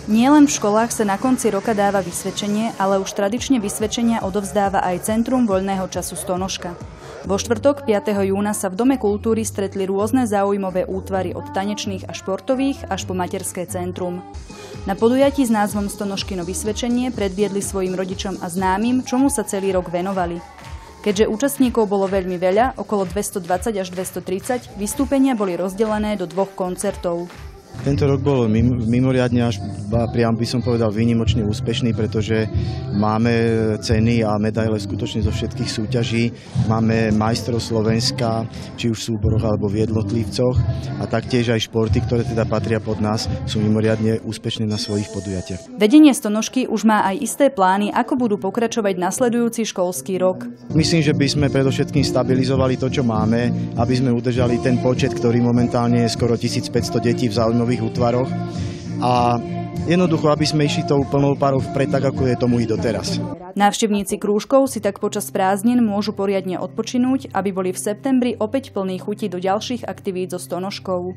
Nielen v školách sa na konci roka dáva vysvedčenie, ale už tradične vysvedčenia odovzdáva aj Centrum voľného času Stonožka. Vo štvrtok 5. júna sa v Dome kultúry stretli rôzne záujmové útvary od tanečných a športových až po materské centrum. Na podujatí s názvom Stonožkino vysvedčenie predviedli svojim rodičom a známym, čomu sa celý rok venovali. Keďže účastníkov bolo veľmi veľa, okolo 220 až 230, vystúpenia boli rozdelené do 2 koncertov. Tento rok bol mimoriadne až priam by som povedal výnimočne úspešný, pretože máme ceny a medaile skutočne zo všetkých súťaží. Máme majstrov Slovenska, či už v súboroch alebo v jednotlivcoch a taktiež aj športy, ktoré teda patria pod nás, sú mimoriadne úspešné na svojich podujatiach. Vedenie Stonožky už má aj isté plány, ako budú pokračovať nasledujúci školský rok. Myslím, že by sme predovšetkým stabilizovali to, čo máme, aby sme udržali ten počet, ktorý momentálne je skoro 1500 detí v záujmových útvaroch a jednoducho, aby sme išli tou plnou párou vpred, tak ako je tomu i doteraz. Návštevníci krúžkov si tak počas prázdnin môžu poriadne odpočinúť, aby boli v septembri opäť plní chuti do ďalších aktivít so Stonožkou.